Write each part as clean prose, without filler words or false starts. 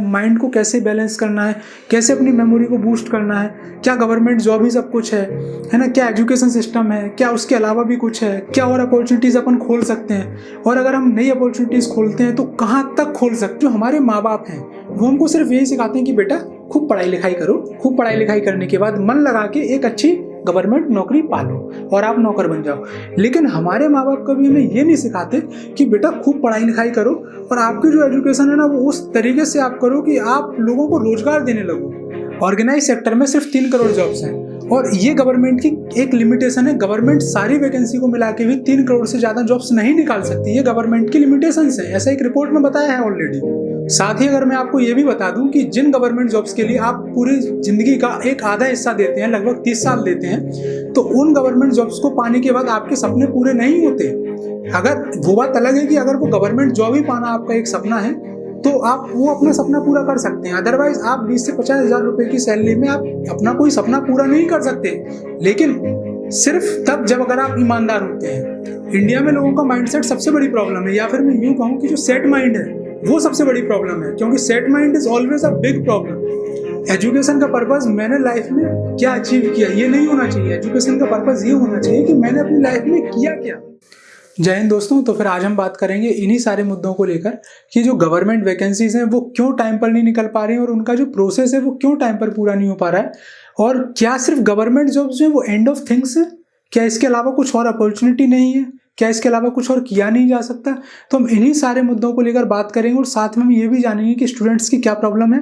Mind को कैसे balance करना है, कैसे अपनी मेमोरी को बूस्ट करना है, क्या गवर्नमेंट जॉब ही सब कुछ है ना, क्या एजुकेशन सिस्टम है, क्या उसके अलावा भी कुछ है, क्या और अपॉर्चुनिटीज़ अपन खोल सकते हैं, और अगर हम नई अपॉर्चुनिटीज़ खोलते हैं तो कहाँ तक खोल सकते हैं। जो हमारे माँ बाप हैं वो हमको सिर्फ यही सिखाते हैं कि बेटा खूब पढ़ाई लिखाई करो, खूब पढ़ाई लिखाई करने के बाद मन लगा के एक अच्छी गवर्नमेंट नौकरी पालो और आप नौकर बन जाओ। लेकिन हमारे माँ बाप कभी हमें ये नहीं सिखाते कि बेटा खूब पढ़ाई लिखाई करो और आपकी जो एजुकेशन है ना वो उस तरीके से आप करो कि आप लोगों को रोजगार देने लगो। ऑर्गेनाइज सेक्टर में सिर्फ 3 करोड़ जॉब्स हैं और ये गवर्नमेंट की एक लिमिटेशन है। गवर्नमेंट सारी वैकेंसी को मिला के भी 3 करोड़ से ज़्यादा जॉब्स नहीं निकाल सकती। ये गवर्नमेंट की लिमिटेशंस है, ऐसा एक रिपोर्ट में बताया है ऑलरेडी। साथ ही अगर मैं आपको ये भी बता दूं कि जिन गवर्नमेंट जॉब्स के लिए आप पूरी जिंदगी का एक आधा हिस्सा देते हैं, लगभग 30 साल देते हैं, तो उन गवर्नमेंट जॉब्स को पाने के बाद आपके सपने पूरे नहीं होते। अगर वो बात अलग है कि अगर वो गवर्नमेंट जॉब ही पाना आपका एक सपना है तो आप वो अपना सपना पूरा कर सकते हैं। अदरवाइज आप 20 से 50 हज़ार रुपए की सैलरी में आप अपना कोई सपना पूरा नहीं कर सकते। लेकिन सिर्फ तब जब अगर आप ईमानदार होते हैं। इंडिया में लोगों का माइंडसेट सबसे बड़ी प्रॉब्लम है, या फिर मैं यूं कहूं कि जो सेट माइंड है वो सबसे बड़ी प्रॉब्लम है, क्योंकि set mind is always a big problem. Education का पर्पस मैंने लाइफ में क्या अचीव किया ये नहीं होना चाहिए। एजुकेशन का पर्पस ये होना चाहिए कि मैंने अपनी लाइफ में किया क्या। जय हिंद दोस्तों। तो फिर आज हम बात करेंगे इन्हीं सारे मुद्दों को लेकर कि जो गवर्नमेंट वैकेंसीज हैं वो क्यों टाइम पर नहीं निकल पा रही हैं और उनका जो प्रोसेस है वो क्यों टाइम पर पूरा नहीं हो पा रहा है, और क्या सिर्फ गवर्नमेंट जॉब्स जो है वो एंड ऑफ थिंग्स है, क्या इसके अलावा कुछ और अपॉर्चुनिटी नहीं है, क्या इसके अलावा कुछ और किया नहीं जा सकता। तो हम इन्हीं सारे मुद्दों को लेकर बात करेंगे और साथ में हम ये भी जानेंगे कि स्टूडेंट्स की क्या प्रॉब्लम है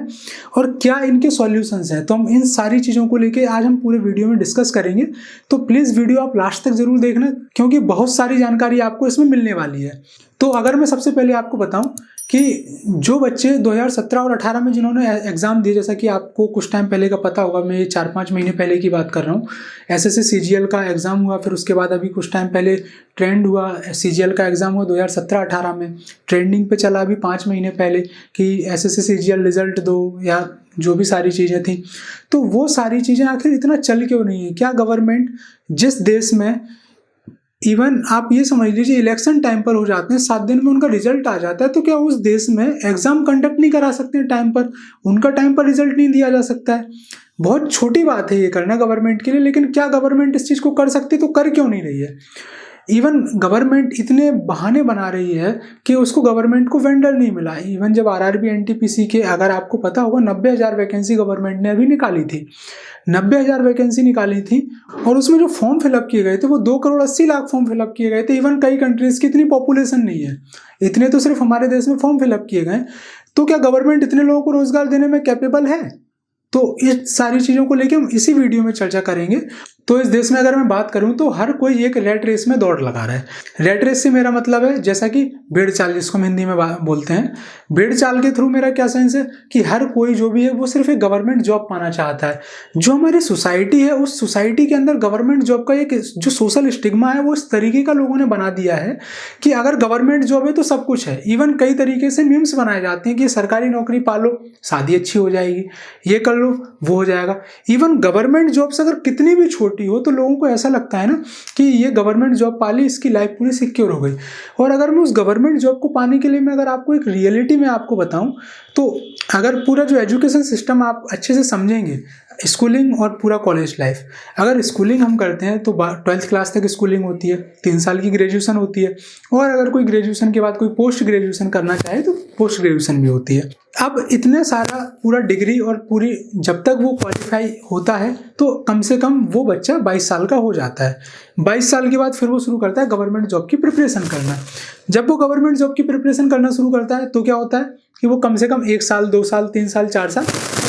और क्या इनके सॉल्यूशंस हैं। तो हम इन सारी चीज़ों को लेकर आज हम पूरे वीडियो में डिस्कस करेंगे। तो प्लीज़ वीडियो आप लास्ट तक जरूर देखना, क्योंकि बहुत सारी जानकारी आपको इसमें मिलने वाली है। तो अगर मैं सबसे पहले आपको बताऊं कि जो बच्चे 2017 और 18 में जिन्होंने एग्ज़ाम दिए, जैसा कि आपको कुछ टाइम पहले का पता होगा, मैं 4-5 महीने पहले की बात कर रहा हूँ, एसएससी सीजीएल का एग्ज़ाम हुआ, फिर उसके बाद अभी कुछ टाइम पहले ट्रेंड हुआ, सीजीएल का एग्ज़ाम हुआ 2017-18 में, ट्रेंडिंग पे चला अभी 5 महीने पहले कि एसएससी सीजीएल रिजल्ट दो या जो भी सारी चीज़ें थी। तो वो सारी चीज़ें आखिर इतना चल क्यों नहीं है? क्या गवर्नमेंट जिस देश में इवन आप ये समझ लीजिए इलेक्शन टाइम पर हो जाते हैं, 7 दिन में उनका रिजल्ट आ जाता है, तो क्या उस देश में एग्जाम कंडक्ट नहीं करा सकते टाइम पर? उनका टाइम पर रिजल्ट नहीं दिया जा सकता है? बहुत छोटी बात है ये करना गवर्नमेंट के लिए, लेकिन क्या गवर्नमेंट इस चीज़ को कर सकती तो कर क्यों नहीं रही है? इवन गवर्नमेंट इतने बहाने बना रही है कि उसको गवर्नमेंट को वेंडर नहीं मिला। इवन जब आरआरबी एनटीपीसी के, अगर आपको पता होगा, 90,000 वैकेंसी गवर्नमेंट ने अभी निकाली थी, 90,000 वैकेंसी निकाली थी, और उसमें जो फॉर्म फिलअप किए गए थे वो 2,80,00,000 फॉर्म फिलअप किए गए थे। इवन कई कंट्रीज की इतनी पॉपुलेशन नहीं है, इतने तो सिर्फ हमारे देश में फॉर्म फिलअप किए गए। तो क्या गवर्नमेंट इतने लोगों को रोजगार देने में कैपेबल है? तो इस सारी चीज़ों को लेके हम इसी वीडियो में चर्चा करेंगे। तो इस देश में अगर मैं बात करूं तो हर कोई एक रेट रेस में दौड़ लगा रहा है। रेट रेस से मेरा मतलब है जैसा कि भेड़ चाल, जिसको हम हिंदी में बोलते हैं, भेड़ चाल के थ्रू मेरा क्या सेंस है कि हर कोई जो भी है वो सिर्फ एक गवर्नमेंट जॉब पाना चाहता है। जो हमारी सोसाइटी है उस सोसाइटी के अंदर गवर्नमेंट जॉब का एक जो सोशल स्टिग्मा है वो इस तरीके का लोगों ने बना दिया है कि अगर गवर्नमेंट जॉब है तो सब कुछ है। इवन कई तरीके से मीम्स बनाए जाते हैं कि सरकारी नौकरी पालो, शादी अच्छी हो जाएगी, ये कर लो, वो हो जाएगा। इवन गवर्नमेंट जॉब्स अगर कितनी भी छोटी हो तो लोगों को ऐसा लगता है ना कि ये गवर्नमेंट जॉब पाली, इसकी लाइफ पूरी सिक्योर हो गई। और अगर मैं उस गवर्नमेंट जॉब को पाने के लिए मैं अगर आपको एक रियलिटी में आपको बताऊं, तो अगर पूरा जो एजुकेशन सिस्टम आप अच्छे से समझेंगे, स्कूलिंग और पूरा कॉलेज लाइफ, अगर स्कूलिंग हम करते हैं तो 12th क्लास तक स्कूलिंग होती है, 3 साल की ग्रेजुएशन होती है, और अगर कोई ग्रेजुएशन के बाद कोई पोस्ट ग्रेजुएशन करना चाहे तो पोस्ट ग्रेजुएशन भी होती है। अब इतने सारा पूरा डिग्री और पूरी जब तक वो क्वालिफाई होता है तो कम से कम वो बच्चा 22 साल का हो जाता है। 22 साल के बाद फिर वो शुरू करता है गवर्नमेंट जॉब की प्रिपरेशन करना। जब वो गवर्नमेंट जॉब की प्रिपरेशन करना शुरू करता है तो क्या होता है कि वो कम से कम 1 साल, 2 साल, 3 साल, 4 साल,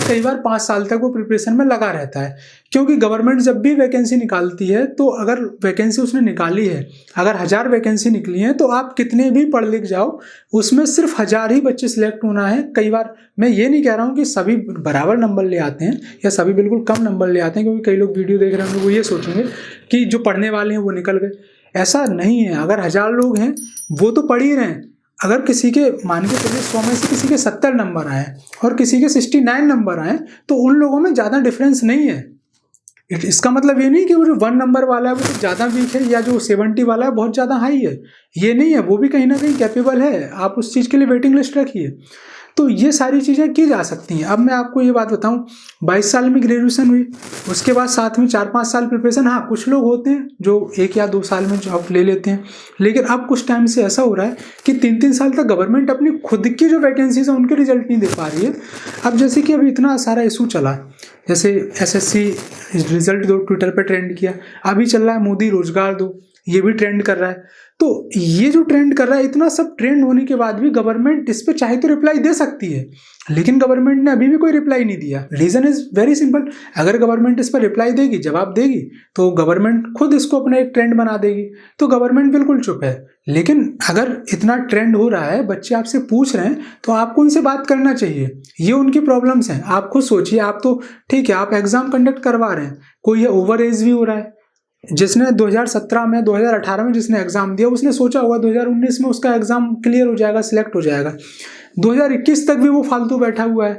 कई बार 5 साल तक वो प्रिपरेशन में लगा रहता है। क्योंकि गवर्नमेंट जब भी वैकेंसी निकालती है तो अगर वैकेंसी उसने निकाली है, अगर 1000 वैकेंसी निकली है तो आप कितने भी पढ़ लिख जाओ, उसमें सिर्फ 1000 ही बच्चे सिलेक्ट होना है। कई बार मैं ये नहीं कह रहा हूँ कि सभी बराबर नंबर ले आते हैं या सभी बिल्कुल कम नंबर ले आते हैं, क्योंकि कई लोग वीडियो देख रहे होंगे वो ये सोचेंगे कि जो पढ़ने वाले हैं वो निकल गए। ऐसा नहीं है। अगर 1000 लोग हैं वो तो पढ़ ही रहे हैं। अगर किसी के, मान के चलिए 100 में से किसी के 70 नंबर आए और किसी के 69 नंबर आए तो उन लोगों में ज़्यादा डिफरेंस नहीं है। इसका मतलब ये नहीं कि वो जो 1 नंबर वाला है वो तो ज़्यादा वीक है या जो 70 वाला है बहुत ज़्यादा हाई है, ये नहीं है। वो भी कहीं ना कहीं कैपेबल है, आप उस चीज़ के लिए वेटिंग लिस्ट रखिए। तो ये सारी चीज़ें की जा सकती हैं। अब मैं आपको ये बात बताऊं, 22 साल में ग्रेजुएशन हुई, उसके बाद साथ में 4-5 साल प्रिपरेशन। हाँ, कुछ लोग होते हैं जो 1 या 2 साल में जॉब ले लेते हैं, लेकिन अब कुछ टाइम से ऐसा हो रहा है कि 3-3 साल तक गवर्नमेंट अपनी खुद की जो वैकेंसीज है उनके रिजल्ट नहीं दे पा रही है। अब जैसे कि अभी इतना सारा इशू चला, जैसे SSC रिजल्ट दो, ट्विटर पर ट्रेंड किया, अभी चल रहा है मोदी रोजगार दो, ये भी ट्रेंड कर रहा है। तो ये जो ट्रेंड कर रहा है, इतना सब ट्रेंड होने के बाद भी गवर्नमेंट इस पे चाहे तो रिप्लाई दे सकती है, लेकिन गवर्नमेंट ने अभी भी कोई रिप्लाई नहीं दिया। रीजन इज वेरी सिंपल, अगर गवर्नमेंट इस पर रिप्लाई देगी, जवाब देगी, तो गवर्नमेंट खुद इसको अपना एक ट्रेंड बना देगी, तो गवर्नमेंट बिल्कुल चुप है। लेकिन अगर इतना ट्रेंड हो रहा है, बच्चे आपसे पूछ रहे हैं, तो आपको उनसे बात करना चाहिए। ये उनकी प्रॉब्लम्स हैं, आप खुद सोचिए। आप तो ठीक है, आप एग्जाम कंडक्ट करवा रहे हैं, कोई ओवर एज भी हो रहा है। जिसने 2017 में 2018 में जिसने एग्जाम दिया, उसने सोचा होगा 2019 में उसका एग्जाम क्लियर हो जाएगा, सिलेक्ट हो जाएगा। 2021 तक भी वो फालतू बैठा हुआ है,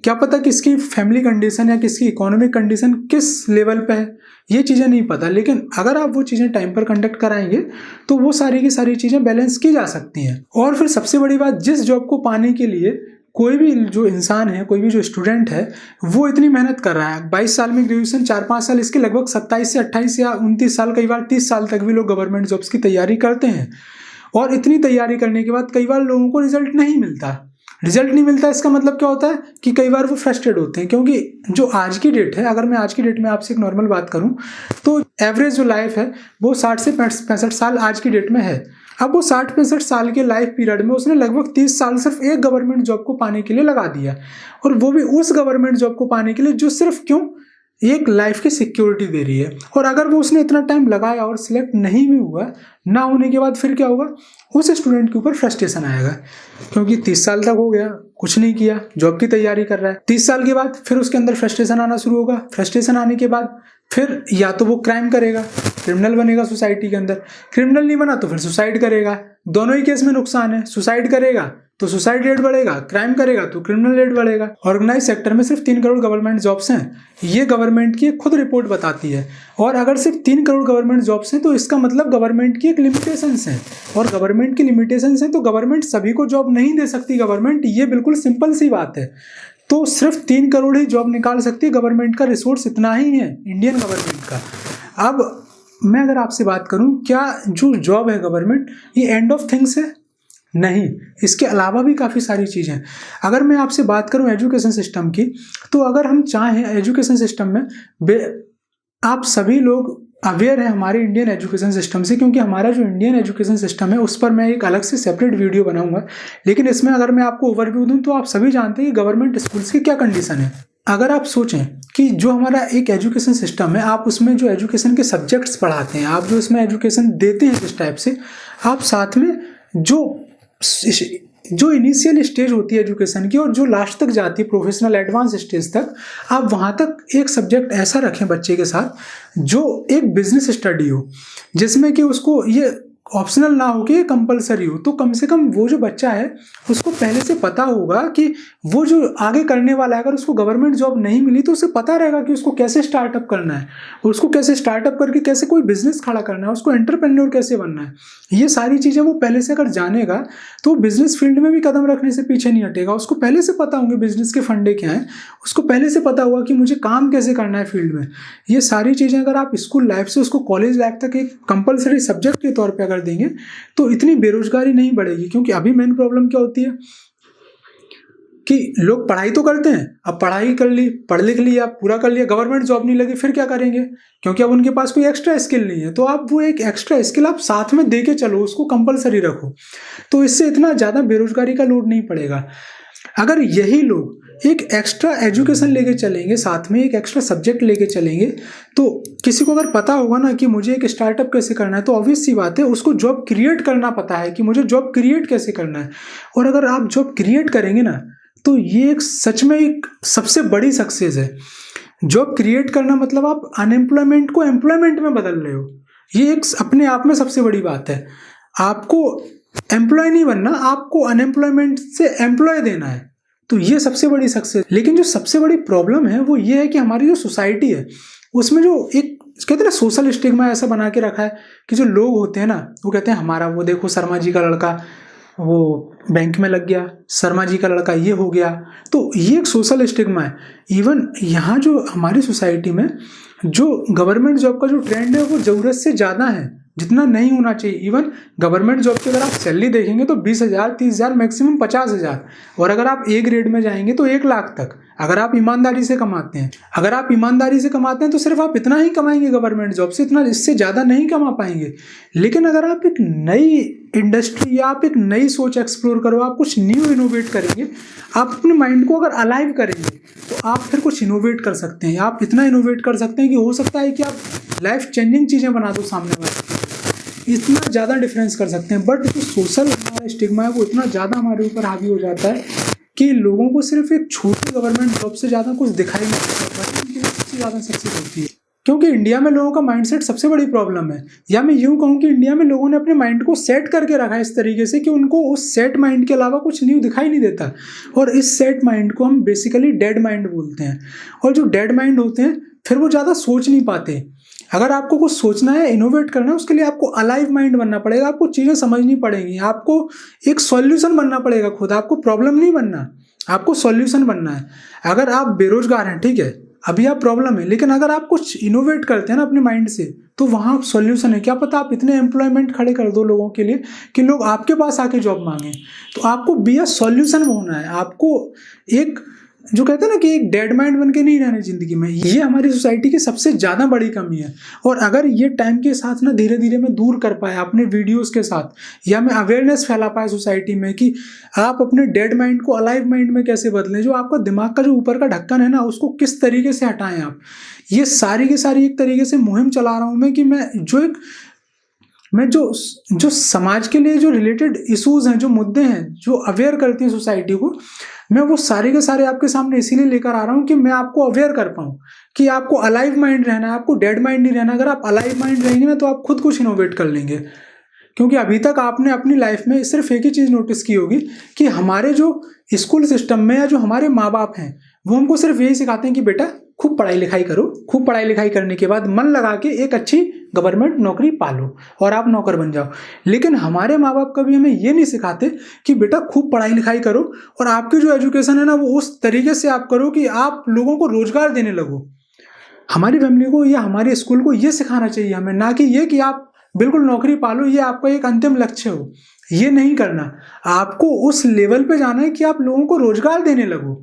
क्या पता किसकी फैमिली कंडीशन या किसकी इकोनॉमिक कंडीशन किस लेवल पे है, ये चीज़ें नहीं पता। लेकिन अगर आप वो चीज़ें टाइम पर कंडक्ट कराएंगे तो वो सारी की सारी चीज़ें बैलेंस की जा सकती हैं। और फिर सबसे बड़ी बात, जिस जॉब को पाने के लिए कोई भी जो इंसान है, कोई भी जो स्टूडेंट है, वो इतनी मेहनत कर रहा है, 22 साल में ग्रेजुएशन, 4-5 साल, इसके लगभग 27 से 28 या 29 साल, कई बार 30 साल तक भी लोग गवर्नमेंट जॉब्स की तैयारी करते हैं। और इतनी तैयारी करने के बाद कई बार लोगों को रिजल्ट नहीं मिलता। रिजल्ट नहीं मिलता, इसका मतलब क्या होता है कि कई बार वो फ्रस्ट्रेट होते हैं, क्योंकि जो आज की डेट है, अगर मैं आज की डेट में आपसे एक नॉर्मल बात करूं, तो एवरेज जो लाइफ है वो 60 से 65 साल आज की डेट में है। अब वो 60-65 साल के लाइफ पीरियड में उसने लगभग 30 साल सिर्फ एक गवर्नमेंट जॉब को पाने के लिए लगा दिया, और वो भी उस गवर्नमेंट जॉब को पाने के लिए जो सिर्फ क्यों एक लाइफ की सिक्योरिटी दे रही है। और अगर वो उसने इतना टाइम लगाया और सिलेक्ट नहीं भी हुआ, ना होने के बाद फिर क्या होगा, उस स्टूडेंट के ऊपर फ्रस्ट्रेशन आएगा, क्योंकि 30 साल तक हो गया, कुछ नहीं किया, जॉब की तैयारी कर रहा है। 30 साल के बाद फिर उसके अंदर फ्रस्ट्रेशन आना शुरू होगा। फ्रस्ट्रेशन आने के बाद फिर या तो वो क्राइम करेगा, क्रिमिनल बनेगा सोसाइटी के अंदर, क्रिमिनल नहीं बना तो फिर सुसाइड करेगा। दोनों ही केस में नुकसान है, सुसाइड करेगा तो सुसाइड रेट बढ़ेगा, क्राइम करेगा तो क्रिमिनल रेट बढ़ेगा। ऑर्गेनाइज सेक्टर में सिर्फ 3 करोड़ गवर्नमेंट जॉब्स हैं, ये गवर्नमेंट की खुद रिपोर्ट बताती है। और अगर सिर्फ 3 करोड़ गवर्नमेंट जॉब्स हैं तो इसका मतलब गवर्नमेंट की एक लिमिटेशंस हैं, और गवर्नमेंट की लिमिटेशंस हैं तो गवर्नमेंट सभी को जॉब नहीं दे सकती गवर्नमेंट, ये बिल्कुल सिंपल सी बात है। तो सिर्फ 3 करोड़ ही जॉब निकाल सकती है गवर्नमेंट, का रिसोर्स इतना ही है इंडियन गवर्नमेंट का। अब मैं अगर आपसे बात करूं, क्या जो जॉब है गवर्नमेंट, ये एंड ऑफ थिंग्स है? नहीं, इसके अलावा भी काफ़ी सारी चीज़ें हैं। अगर मैं आपसे बात करूं एजुकेशन सिस्टम की, तो अगर हम चाहें एजुकेशन सिस्टम में, आप सभी लोग अवेयर है हमारे इंडियन एजुकेशन सिस्टम से, क्योंकि हमारा जो इंडियन एजुकेशन सिस्टम है उस पर मैं एक अलग से सेपरेट वीडियो बनाऊंगा। लेकिन इसमें अगर मैं आपको ओवरव्यू दूं, तो आप सभी जानते हैं कि गवर्नमेंट स्कूल्स की क्या कंडीशन है। अगर आप सोचें कि जो हमारा एक एजुकेशन सिस्टम है, आप उसमें जो एजुकेशन के सब्जेक्ट्स पढ़ाते हैं, आप जो इसमें एजुकेशन देते हैं जिस टाइप से, आप साथ में जो इनिशियल स्टेज होती है एजुकेशन की और जो लास्ट तक जाती है प्रोफेशनल एडवांस स्टेज तक, आप वहाँ तक एक सब्जेक्ट ऐसा रखें बच्चे के साथ जो एक बिजनेस स्टडी हो, जिसमें कि उसको ये ऑप्शनल ना हो कि कंपलसरी हो। तो कम से कम वो जो बच्चा है उसको पहले से पता होगा कि वो जो आगे करने वाला है, अगर उसको गवर्नमेंट जॉब नहीं मिली तो उसे पता रहेगा कि उसको कैसे स्टार्टअप करना है, उसको कैसे स्टार्टअप करके कैसे कोई बिजनेस खड़ा करना है, उसको एंटरप्रेन्योर कैसे बनना है। ये सारी चीज़ें वो पहले से अगर जानेगा तो बिजनेस फील्ड में भी कदम रखने से पीछे नहीं हटेगा। उसको पहले से पता होंगे बिजनेस के फंडे क्या हैं, उसको पहले से पता होगा कि मुझे काम कैसे करना है फील्ड में। ये सारी चीज़ें अगर आप स्कूल लाइफ से उसको कॉलेज लाइफ तक एक कंपलसरी सब्जेक्ट के तौर पर अगर देंगे तो इतनी बेरोजगारी नहीं बढ़ेगी। क्योंकि अभी मेन प्रॉब्लम क्या होती है कि लोग पढ़ाई तो करते हैं, अब पढ़ाई कर ली, पढ़ लिख लिया, पूरा कर लिया, गवर्नमेंट जॉब नहीं लगी, फिर क्या करेंगे, क्योंकि अब उनके पास कोई एक्स्ट्रा स्किल नहीं है। तो आप वो एक एक्स्ट्रा स्किल आप साथ में दे के चलो, उसको कंपलसरी रखो, तो इससे इतना ज़्यादा बेरोजगारी का लोड नहीं पड़ेगा। अगर यही लोग एक एक्स्ट्रा एजुकेशन लेके चलेंगे, साथ में एक एक्स्ट्रा सब्जेक्ट लेके चलेंगे, तो किसी को अगर पता होगा ना कि मुझे एक स्टार्टअप कैसे करना है, तो ऑब्वियस सी बात है उसको जॉब क्रिएट करना पता है कि मुझे जॉब क्रिएट कैसे करना है। और अगर आप जॉब क्रिएट करेंगे ना, तो ये एक सच में एक सबसे बड़ी सक्सेस है। जॉब क्रिएट करना मतलब आप अनएम्प्लॉयमेंट को एम्प्लॉयमेंट में बदल रहे हो, ये एक अपने आप में सबसे बड़ी बात है। आपको एम्प्लॉय नहीं बनना, आपको अनएम्प्लॉयमेंट से एम्प्लॉय देना है, तो ये सबसे बड़ी सक्सेस। लेकिन जो सबसे बड़ी प्रॉब्लम है वो ये है कि हमारी जो सोसाइटी है उसमें जो एक कहते हैं ना सोशल स्टिग्मा ऐसा बना के रखा है कि जो लोग होते हैं ना, वो कहते हैं हमारा वो देखो शर्मा जी का लड़का, वो बैंक में लग गया, शर्मा जी का लड़का ये हो गया। तो ये एक सोशल स्टिग्मा है। इवन यहाँ जो हमारी सोसाइटी में जो गवर्नमेंट जॉब का जो ट्रेंड है वो ज़रूरत से ज़्यादा है, जितना नहीं होना चाहिए। इवन गवर्नमेंट जॉब की अगर आप सैलरी देखेंगे तो 20,000, 30,000, मैक्सिमम 50,000, और अगर आप ए ग्रेड में जाएंगे तो 1 लाख तक, अगर आप ईमानदारी से कमाते हैं। अगर आप ईमानदारी से कमाते हैं तो सिर्फ आप इतना ही कमाएंगे गवर्नमेंट जॉब से, इतना इससे ज़्यादा नहीं कमा पाएंगे। लेकिन अगर आप एक नई इंडस्ट्री या आप एक नई सोच एक्सप्लोर करो, आप कुछ न्यू इनोवेट करेंगे, आप अपने माइंड को अगर अलाइव करेंगे तो आप फिर कुछ इनोवेट कर सकते हैं। आप इतना इनोवेट कर सकते हैं कि हो सकता है कि आप लाइफ चेंजिंग चीज़ें बना दो सामने वाले, इतना ज़्यादा डिफरेंस कर सकते हैं। बट जो सोशल हमारा स्टिग्मा है वो इतना ज़्यादा हमारे ऊपर हावी हो जाता है कि लोगों को सिर्फ एक छोटी गवर्नमेंट जॉब से ज़्यादा कुछ दिखाई नहीं देता, उनकी सबसे ज़्यादा सक्सेस होती है। क्योंकि इंडिया में लोगों का माइंडसेट सबसे बड़ी प्रॉब्लम है, या मैं यूँ कहूँ कि इंडिया में लोगों ने अपने माइंड को सेट करके रखा है इस तरीके से कि उनको उस सेट माइंड के अलावा कुछ न्यू दिखाई नहीं देता। और इस सेट माइंड को हम बेसिकली डेड माइंड बोलते हैं। और जो डेड माइंड होते हैं फिर वो ज़्यादा सोच नहीं पाते। अगर आपको कुछ सोचना है, इनोवेट करना है, उसके लिए आपको अलाइव माइंड बनना पड़ेगा, आपको चीज़ें समझनी पड़ेंगी, आपको एक सॉल्यूशन बनना पड़ेगा खुद, आपको प्रॉब्लम नहीं बनना, आपको सॉल्यूशन बनना है। अगर आप बेरोजगार हैं, ठीक है, अभी आप प्रॉब्लम है, लेकिन अगर आप कुछ इनोवेट करते हैं ना अपने माइंड से तो वहाँ आप सॉल्यूशन है। क्या पता आप इतने एम्प्लॉयमेंट खड़े कर दो लोगों के लिए कि लोग आपके पास आके जॉब मांगे। तो आपको बी अ सॉल्यूशन होना है, आपको एक जो कहते हैं ना कि एक डेड माइंड बन के नहीं रहना जिंदगी में। ये हमारी सोसाइटी की सबसे ज़्यादा बड़ी कमी है। और अगर ये टाइम के साथ ना धीरे धीरे मैं दूर कर पाया अपने वीडियोस के साथ, या मैं अवेयरनेस फैला पाया सोसाइटी में कि आप अपने डेड माइंड को अलाइव माइंड में कैसे बदलें, जो आपका दिमाग का जो ऊपर का ढक्कन है ना उसको किस तरीके से हटाएं आप, ये सारी की सारी एक तरीके से मुहिम चला रहा हूँ मैं कि मैं जो समाज के लिए जो रिलेटेड इश्यूज हैं, जो मुद्दे हैं, जो अवेयर करती हैं सोसाइटी को, मैं वो सारे के सारे आपके सामने इसीलिए लेकर आ रहा हूँ कि मैं आपको अवेयर कर पाऊँ कि आपको अलाइव माइंड रहना है, आपको डेड माइंड नहीं रहना। अगर आप अलाइव माइंड रहेंगे ना तो आप खुद कुछ इनोवेट कर लेंगे। क्योंकि अभी तक आपने अपनी लाइफ में सिर्फ एक ही चीज़ नोटिस की होगी कि हमारे जो स्कूल सिस्टम में या जो हमारे माँ बाप हैं वो हमको सिर्फ यही सिखाते हैं कि बेटा खूब पढ़ाई लिखाई करो, खूब पढ़ाई लिखाई करने के बाद मन लगा के एक अच्छी गवर्नमेंट नौकरी पालो और आप नौकर बन जाओ। लेकिन हमारे माँ बाप कभी हमें ये नहीं सिखाते कि बेटा खूब पढ़ाई लिखाई करो और आपकी जो एजुकेशन है ना वो उस तरीके से आप करो कि आप लोगों को रोजगार देने लगो। हमारी फैमिली को या हमारे स्कूल को ये सिखाना चाहिए हमें, ना कि ये कि आप बिल्कुल नौकरी पालो, ये आपका एक अंतिम लक्ष्य हो। ये नहीं करना, आपको उस लेवल पे जाना है कि आप लोगों को रोजगार देने लगो।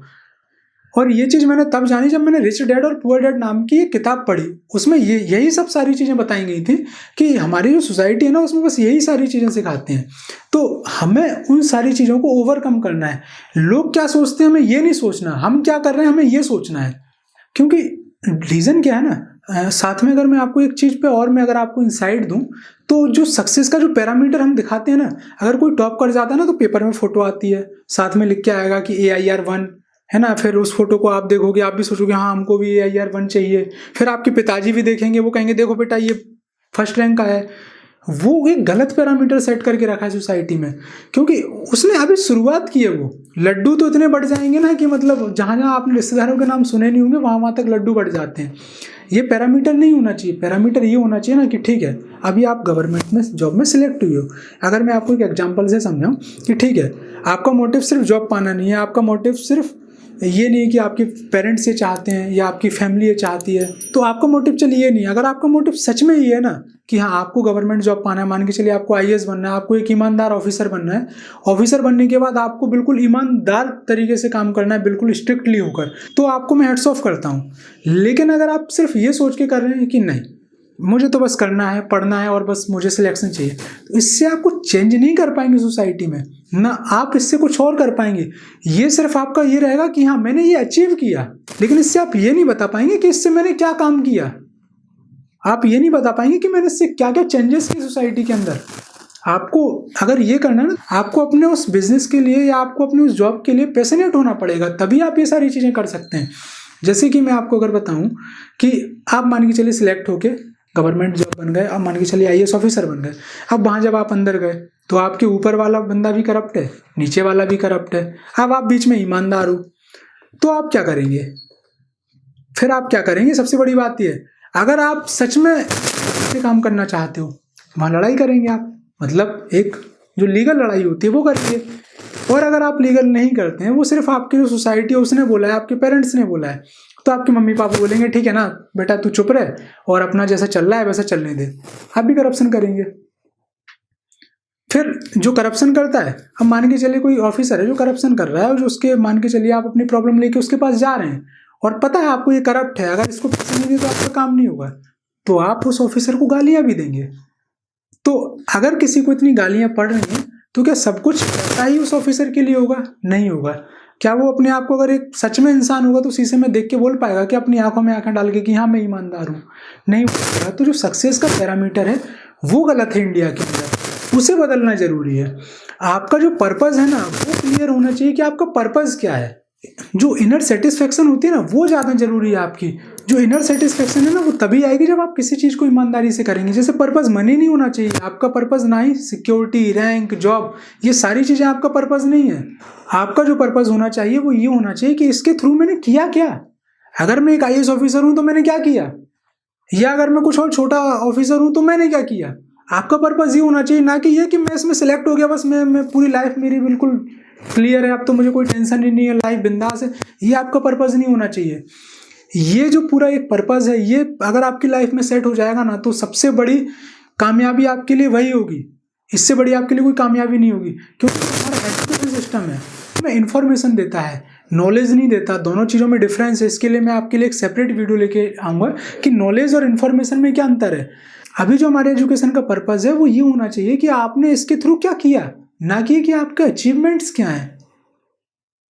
और ये चीज़ मैंने तब जानी जब मैंने रिच डैड और पुअर डैड नाम की एक किताब पढ़ी। उसमें यही सब सारी चीज़ें बताई गई थी कि हमारी जो सोसाइटी है ना उसमें बस यही सारी चीज़ें सिखाते हैं। तो हमें उन सारी चीज़ों को ओवरकम करना है। लोग क्या सोचते हैं हमें ये नहीं सोचना, हम क्या कर रहे हैं हमें ये सोचना है। क्योंकि रीज़न क्या है ना, साथ में अगर मैं आपको एक चीज़ पे और मैं अगर आपको इंसाइट दूं तो जो सक्सेस का जो पैरामीटर हम दिखाते हैं ना, अगर कोई टॉप कर जाता है ना तो पेपर में फोटो आती है, साथ में लिख के आएगा कि AIR1 है ना। फिर उस फोटो को आप देखोगे, आप भी सोचोगे हाँ हमको भी AIR1 चाहिए। फिर आपके पिताजी भी देखेंगे, वो कहेंगे देखो बेटा ये फर्स्ट रैंक का है। वो एक गलत पैरामीटर सेट करके रखा है सोसाइटी में, क्योंकि उसने अभी शुरुआत की है। वो लड्डू तो इतने बढ़ जाएंगे ना कि मतलब जहाँ जहाँ आपने रिश्तेदारों के नाम सुने नहीं होंगे वहाँ वहाँ तक लड्डू बढ़ जाते हैं। ये पैरामीटर नहीं होना चाहिए। पैरामीटर ये होना चाहिए ना कि ठीक है अभी आप गवर्नमेंट में जॉब में सिलेक्ट हुई हो। अगर मैं आपको एक एग्जांपल से समझाऊं कि ठीक है आपका मोटिव सिर्फ जॉब पाना नहीं है, आपका मोटिव सिर्फ ये नहीं है कि आपके पेरेंट्स ये चाहते हैं या आपकी फैमिली ये चाहती है, तो आपका मोटिव चलिए ये नहीं। अगर आपका मोटिव सच में ये है ना कि हाँ आपको गवर्नमेंट जॉब पाना है, मान के चलिए आपको IAS बनना है, आपको एक ईमानदार ऑफिसर बनना है, ऑफिसर बनने के बाद आपको बिल्कुल ईमानदार तरीके से काम करना है, बिल्कुल स्ट्रिक्टली होकर, तो आपको मैं हेड्स ऑफ करता हूँ। लेकिन अगर आप सिर्फ ये सोच के कर रहे हैं कि नहीं मुझे तो बस करना है, पढ़ना है और बस मुझे सिलेक्शन चाहिए, तो इससे आप कुछ चेंज नहीं कर पाएंगे सोसाइटी में, ना आप इससे कुछ और कर पाएंगे। ये सिर्फ आपका ये रहेगा कि हाँ मैंने ये अचीव किया, लेकिन इससे आप ये नहीं बता पाएंगे कि इससे मैंने क्या काम किया। आप ये नहीं बता पाएंगे कि मैंने इससे क्या क्या चेंजेस किए सोसाइटी के अंदर। आपको अगर ये करना है ना, आपको अपने उस बिजनेस के लिए या आपको अपने उस जॉब के लिए पैशनेट होना पड़ेगा, तभी आप ये सारी चीज़ें कर सकते हैं। जैसे कि मैं आपको अगर बताऊं कि आप मान के चलिए सिलेक्ट होके गवर्नमेंट जॉब बन गए, अब मान के चलिए IAS ऑफिसर बन गए। अब वहाँ जब आप अंदर गए तो आपके ऊपर वाला बंदा भी करप्ट है, नीचे वाला भी करप्ट है, अब आप बीच में ईमानदार हो, तो आप क्या करेंगे? फिर आप क्या करेंगे? सबसे बड़ी बात यह है, अगर आप सच में अच्छे काम करना चाहते हो वहाँ लड़ाई करेंगे आप। मतलब एक जो लीगल लड़ाई होती है वो करिए। और अगर आप लीगल नहीं करते हैं, वो सिर्फ आपकी जो सोसाइटी है उसने बोला है, आपके पेरेंट्स ने बोला है, तो आपके मम्मी पापा बोलेंगे ठीक है ना बेटा तू चुप रहे और अपना जैसा चल रहा है वैसा चलने दे, आप भी करप्शन करेंगे। फिर जो करप्शन करता है, अब मान के चलिए कोई ऑफिसर है जो करप्शन कर रहा है, और जो उसके मान के चलिए आप अपनी प्रॉब्लम लेके उसके पास जा रहे हैं और पता है आपको ये करप्ट है, अगर इसको पैसे नहीं दिए तो आपका काम नहीं होगा, तो आप उस ऑफिसर को गालियां भी देंगे। तो अगर किसी को इतनी गालियां पड़ रही हैं तो क्या सब कुछ ऐसा ही उस ऑफिसर के लिए होगा? नहीं होगा। क्या वो अपने आप को अगर एक सच में इंसान होगा तो शीशे में देख के बोल पाएगा कि अपनी आंखों में आंखें डाल के कि हाँ मैं ईमानदार हूँ? नहीं बोलेगा। तो जो सक्सेस का पैरामीटर है वो गलत है इंडिया के अंदर, उसे बदलना जरूरी है। आपका जो पर्पस है ना वो क्लियर होना चाहिए कि आपका पर्पस क्या है। जो इनर सेटिस्फेक्शन होती है ना वो ज़्यादा जरूरी है आपकी। जो इनर सेटिस्फेक्शन है ना वो तभी आएगी जब आप किसी चीज़ को ईमानदारी से करेंगे। जैसे पर्पस मनी नहीं होना चाहिए, आपका पर्पस ना ही सिक्योरिटी, रैंक, जॉब, ये सारी चीज़ें आपका पर्पस नहीं है। आपका जो पर्पस होना चाहिए वो ये होना चाहिए कि इसके थ्रू मैंने किया क्या। अगर मैं एक IAS ऑफिसर हूँ तो मैंने क्या किया, या अगर मैं कुछ और छोटा ऑफिसर हूँ तो मैंने क्या किया। आपका पर्पस ये होना चाहिए, ना कि ये कि मैं इसमें सिलेक्ट हो गया बस मैं पूरी लाइफ मेरी बिल्कुल क्लियर है, अब तो मुझे कोई टेंशन ही नहीं है, लाइफ बिंदास है। ये आपका पर्पस नहीं होना चाहिए। ये जो पूरा एक पर्पस है ये अगर आपकी लाइफ में सेट हो जाएगा ना तो सबसे बड़ी कामयाबी आपके लिए वही होगी, इससे बड़ी आपके लिए कोई कामयाबी नहीं होगी। क्योंकि हमारा एजुकेशन सिस्टम है हमें इन्फॉर्मेशन देता है, नॉलेज नहीं देता। दोनों चीज़ों में डिफरेंस है। इसके लिए मैं आपके लिए एक सेपरेट वीडियो लेके आऊँगा कि नॉलेज और इन्फॉर्मेशन में क्या अंतर है। अभी जो हमारे एजुकेशन का पर्पस है वो ये होना चाहिए कि आपने इसके थ्रू क्या किया, ना कि आपके अचीवमेंट्स क्या हैं।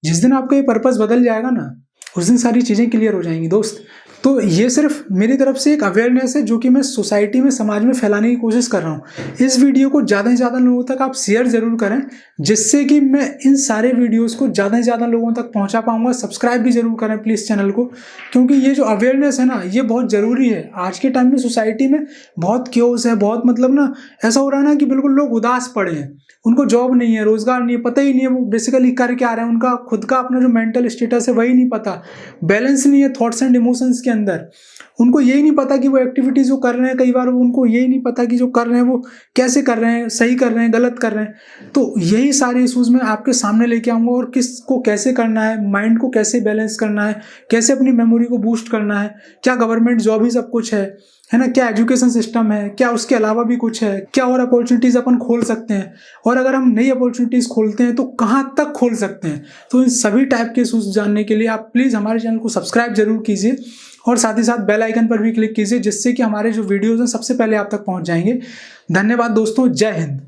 जिस दिन आपका ये पर्पस बदल जाएगा ना उस दिन सारी चीज़ें क्लियर हो जाएंगी दोस्त। तो ये सिर्फ मेरी तरफ से एक अवेयरनेस है जो कि मैं सोसाइटी में, समाज में फैलाने की कोशिश कर रहा हूँ। इस वीडियो को ज़्यादा से ज़्यादा लोगों तक आप शेयर ज़रूर करें, जिससे कि मैं इन सारे वीडियोस को ज़्यादा से ज़्यादा लोगों तक पहुँचा पाऊँगा। सब्सक्राइब भी ज़रूर करें प्लीज़ चैनल को, क्योंकि ये जो अवेयरनेस है ना ये बहुत ज़रूरी है। आज के टाइम में सोसाइटी में बहुत क्योस है, बहुत मतलब ना ऐसा हो रहा है ना कि बिल्कुल लोग उदास पड़े हैं, उनको जॉब नहीं है, रोजगार नहीं है, पता ही नहीं है वो बेसिकली कर क्या रहे हैं। उनका खुद का अपना जो मेंटल स्टेटस है वही नहीं पता, बैलेंस नहीं है थॉट्स एंड इमोशंस के अंदर। उनको यही नहीं पता कि वो एक्टिविटीज़ वो कर रहे हैं, कई बार उनको यही नहीं पता कि जो कर रहे हैं वो कैसे कर रहे हैं, सही कर रहे हैं, गलत कर रहे हैं। तो यही सारे इशूज़ मैं आपके सामने लेके आऊँगा, और किसको कैसे करना है, माइंड को कैसे बैलेंस करना है, कैसे अपनी मेमोरी को बूस्ट करना है, क्या गवर्नमेंट जॉब ही सब कुछ है ना, क्या एजुकेशन सिस्टम है, क्या उसके अलावा भी कुछ है, क्या और अपॉर्चुनिटीज़ अपन खोल सकते हैं, और अगर हम नई अपॉर्चुनिटीज़ खोलते हैं तो कहाँ तक खोल सकते हैं। तो इन सभी टाइप के इशूज़ जानने के लिए आप प्लीज़ हमारे चैनल को सब्सक्राइब जरूर कीजिए, और साथ ही साथ बेल आइकन पर भी क्लिक कीजिए, जिससे कि हमारे जो वीडियोज़ हैं सबसे पहले आप तक पहुँच जाएंगे। धन्यवाद दोस्तों, जय हिंद।